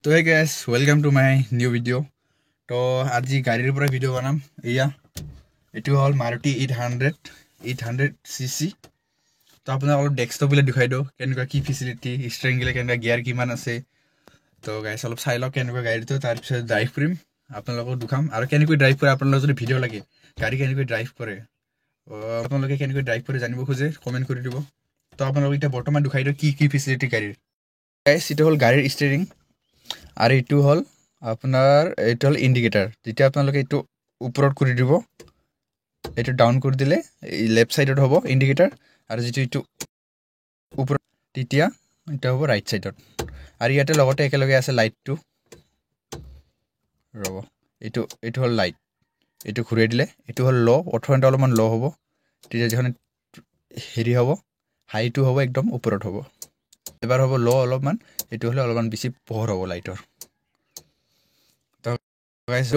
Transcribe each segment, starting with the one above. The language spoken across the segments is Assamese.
तो hey guys, welcome to my new video. तो आज गाड़ीर পৰা ভিডিও বানাম ইয়া এটো হল মাৰুতি 800 cc তো আপোনাক অলপ ডেস্কটপ বিলে দেখাই দিও কেনেকুৱা কি ফেসিলিটি স্টিয়াৰিং গিলে কেনেকুৱা গিয়াৰ কিমান আছে তো গাইস অলপ চাই লওক কেনেকুৱা গাড়ীটো তাৰ পিছত ড্ৰাইভ কৰিম আপোনালোকক দেখাম আৰু কেনেকৈ ড্ৰাইভ কৰে আপোনালোকৰ যদি ভিডিও লাগে গাড়ী কেনেকৈ ড্ৰাইভ কৰে আপোনালোকে কেনেকৈ ড্ৰাইভ কৰে জানিব খোজে কমেন্ট কৰি দিব তো আপোনালোক এটা বৰ্তমান দেখাই দিও কি ফেসিলিটি গাড়ীৰ গাইস এটা হল গাড়ীৰ স্টিয়াৰিং আর এটু হল আপনার এটা হল ইন্ডিকেটর যেটা আপনাদেরকে একটু উপরত করে দিব এটা ডাউন করে দিলে এই লেফট সাইডত হবে ইন্ডিকেটর আর যেটা একটু উপর তেতিয়া এটা হবে রাইট সাইডত আর ইয়াতে লগতে একেলগে আছে লাইটটো রব এটু হল লাইট এটু ঘুরে দিলে এটু হল লো অথনটা অলপমান লো হবে তেতিয়া যখন হেৰি হ'ব হাইটো হ'ব একদম উপৰত হ'ব এবাৰ হ'ব লো অলপমান এটু হলে অলপমান বেছি পোহৰ হ'ব লাইটৰ গাইস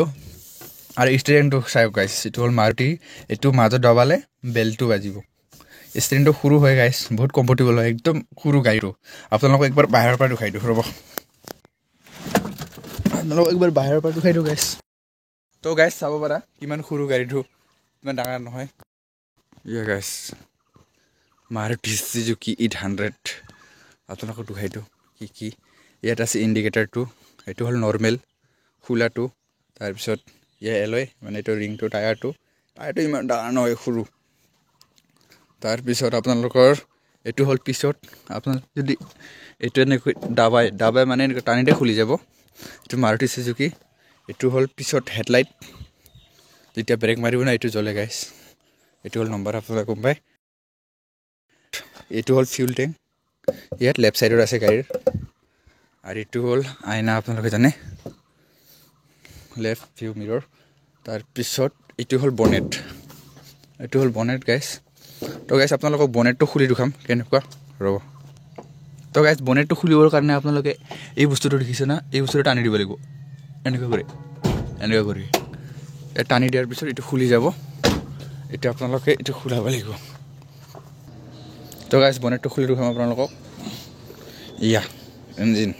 আৰ স্টিয়াৰিংটো চাই গাইস এটো হল মাৰুতি এটো মাজত দবালে বেলটো বাজিব স্টিয়াৰিংটো সৰু হয় গাইস বহুত কমফৰ্টেবল হয় একদম সৰু গাড়ীটো আপোনালোকক একবাৰ বাহিৰৰ পৰা দেখাই দিও ৰব আপোনালোকক একবাৰ বাহিৰৰ পৰা দেখাই দিও গাইস তো গাইস চাব পাৰা কিমান সৰু গাড়ীটো ইমান ডাঙৰ নহয় ইয়া গাইস মাৰুতি সুজুকি 800 আপোনালোকক দেখাই দিও কি ইয়াত আছে ইন্ডিকেটৰটো এটো হল নৰমাল খুলাটো তাৰ পিছত ইয়া এলয় মানে এটো ৰিংটো টায়াৰটো ইমান ডাঙৰ নহয় সৰু তাৰ পিছত আপোনালোকৰ এটো হল পিছত আপোনাক যদি এটো এনেকৈ দাবাই মানে এনেকৈ টানিতে খুলি যাব এটো মাৰুতি সুজুকি এটো হল পিছত হেডলাইট যেতিয়া ব্ৰেক মাৰিব না এটো জ্বলে গাইস এটো হল নম্বৰ আপোনালোকে গম পায় এটো হল ফিউল ট্যাঙ্ক ইয়াত লেফট সাইডত আছে গাড়ীৰ আৰু এটো হল আইনা আপোনালোকে জানে লেফট ভিউ মিরর তার পিছত এটো হল বনেট গাইস তো গাইস আপোনালোকক বনেটটো খুলি দেখাম কেনেকুৱা ৰব তো গাইস বনেটটো খুলিবৰ কাৰণে আপোনালোকে এই বস্তুটো দেখিছে না এই বস্তুটো টানি দিব লাগিব এনেকুৱা কৰি এটা টানি দিয়াৰ পিছত এটো খুলি যাব এটা আপোনালোকে এটো খুলাব লাগিব তো গাইস বনেটটো খুলি দেখাম আপোনালোকক ইয়া ইঞ্জিন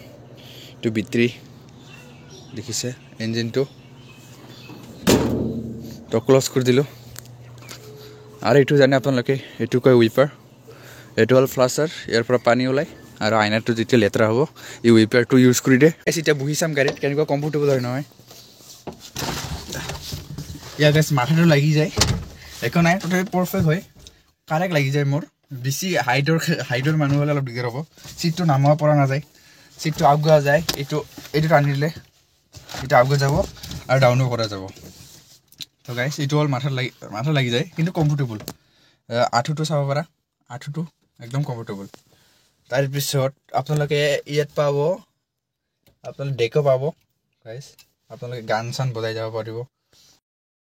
টু বিট্ৰি দেখিছে ইঞ্জিনটো তো ক্লোজ কৰি দিলো আৰু এটো জানে আপোনালোকে এটো কয় উইপাৰ এটো হল ফ্লাছাৰ ইয়াৰ পৰা পানী ওলাই আৰু আইনাটো যেতিয়া লেতেৰা হ'ব এই উইপাৰটো ইউজ কৰি দে এতিয়া বহি চাম গাড়ীত কেনেকুৱা কমফৰ্টেবল হয় নহয় ইয়া গাইস মাথাটো লাগি যায় একো নাই টোটালি পারফেক্ট হয় কাৰেক্ট লাগি যায় মোৰ বেছি হাইটৰ মানুহ হলে অলপ দিগদাৰ হ'ব সিটটো নামাব পৰা নাযায় সিটটো আগুৱা যায় এটো টানি দিলে এটা আগুৱা যাব আৰু ডাউনো কৰা যাব তো গাইস এটো হল মাথা লাগি যায় কিন্তু কমফৰ্টেবল আঠুটো চাব পাৰা আঠুটো একদম কমফৰ্টেবল তাৰ পিছত আপোনালোকে ইয়াত পাব আপোনালোকে ডেকো পাব গাইস আপোনালোকে গান চান বজাই যাব পাৰিব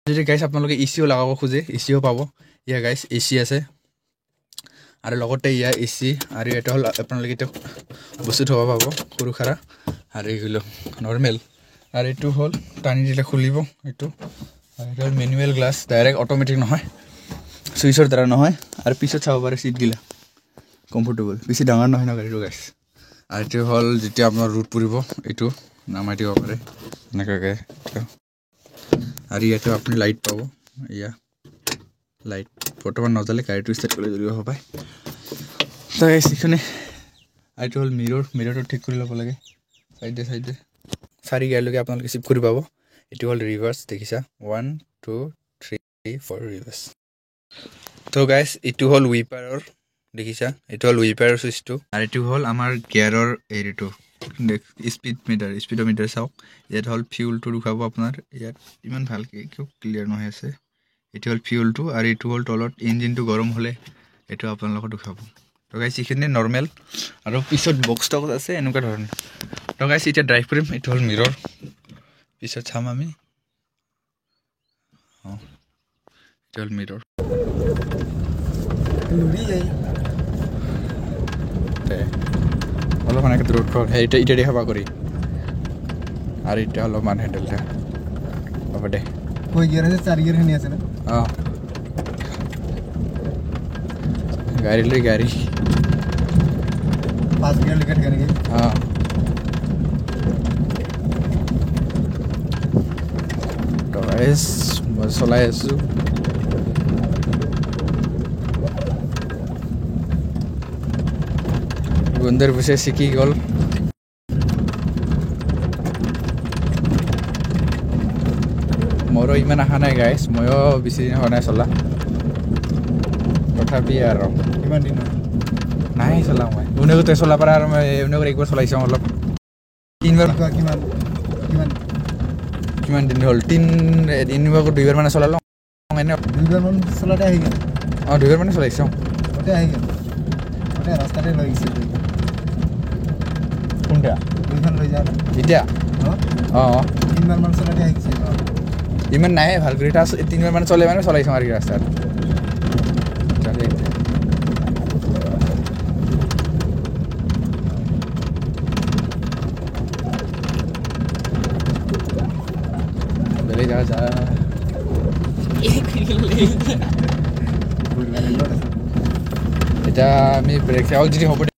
যদি গাইস আপোনালোকে এচিও লগাব খোজে এচিও পাব ইয়া গাইস এচি আছে আৰু লগতে ইয়া এচি আৰু এটা হল আপোনালোকে এটা বস্তু থব পাব সৰু খাৰা আৰু এগুলো নরমাল আর এটু হল টানি দিলে খুলিব এটু এটা হল ম্যানুয়াল গ্লাস ডাইরেক্ট অটোমেটিক নহয় সুইচৰ দ্বাৰা নহয় আৰু পিছত চাব পাৰে সিট গিলা কমফৰ্টেবল বেছি ডাঙৰ নহয় না গাড়ীটো গাইস আৰু এটু হল যেতিয়া আপোনাৰ ৰুট পৰিব এটু নামাই দিব পাৰে এনেকৈ আৰু ইয়াতে আপুনি লাইট পাব ইয়া লাইট বৰ্তমান নজলে গাড়ীটো ষ্টাৰ্ট কৰি দিব হ'ব পায় তো গাইস এখানে এটু হল মিৰৰটো ঠিক কৰি ল'ব লাগে সাইডে চাৰি গিয়াৰলৈকে আপোনালোকে শিফট কৰি পাব এটো হল ৰিভাৰ্স দেখিছা 1 2 3 4 ৰিভাৰ্স তো গাইস এটো হল উইপাৰৰ দেখিছা এটো হল উইপাৰৰ সুইচটো আৰু এটো হল আমাৰ গিয়াৰৰ এৰিটো স্পিডোমিটাৰ চাওক ইয়াত হল ফিউলটো দেখাব আপোনাৰ ইয়াত ইমান ভালকে কিয় ক্লিয়াৰ নহয় আছে এটো হল ফিউলটো আৰু এটো হল তলত ইঞ্জিনটো গৰম হলে এটো আপোনালোকক দেখাব তো গাইস এখানে নৰমাল আৰু পিছত বক্স টক আছে এনেকুৱা ধৰণৰ তো গাইস এটা ড্ৰাইভ কৰিম এটো হল মিৰৰ পিছত চাম আমি এটো হল মিৰৰ লুৰি যাই অলপ মানে দূৰত কৰ এটা দেখাবা কৰি আৰু এটা হল মান হ্যান্ডেলটা হ'ব দে কই গিয়াৰ আছে 4 গিয়াৰ হেনি আছে না গাড়ী 5 গিয়াৰ লিখা থাকে নেকি গাইজ মই চলাই আছোঁ গুণ্ডৰ পিছে শিকি গ'ল মোৰো ইমান অহা নাই গাইজ ময়ো বেছি দিন হোৱা নাই চলা তথাপি আৰু কিমান দিন নাই চলা মই উনগতে চলা পৰা আৰু মই উনগত একবাৰ চলাইছোঁ অলপ তিনিবাৰ কিমান কিমান কিমান দিন হ'ল তিনিবাৰ দুইবাৰ মানে চলালোঁ এনে দুইবাৰমান চলাতে আহি গ'ল অঁ দুইবাৰ মানে চলাইছোঁ গোটেই আহি গ'ল গোটেই ৰাস্তাতে লৈ গৈছিল কোনটা দুইখন লৈ যাওঁ এতিয়া অঁ তিনিবাৰমান চলাতে আহি গৈছিল ইমান নাই ভাল কৰি এটা তিনিবাৰ মানে চলে মানে চলাইছোঁ আৰু কি ৰাস্তাত বেলেগ যা যা এতিয়া আমি ব্ৰেক যদি হ'ব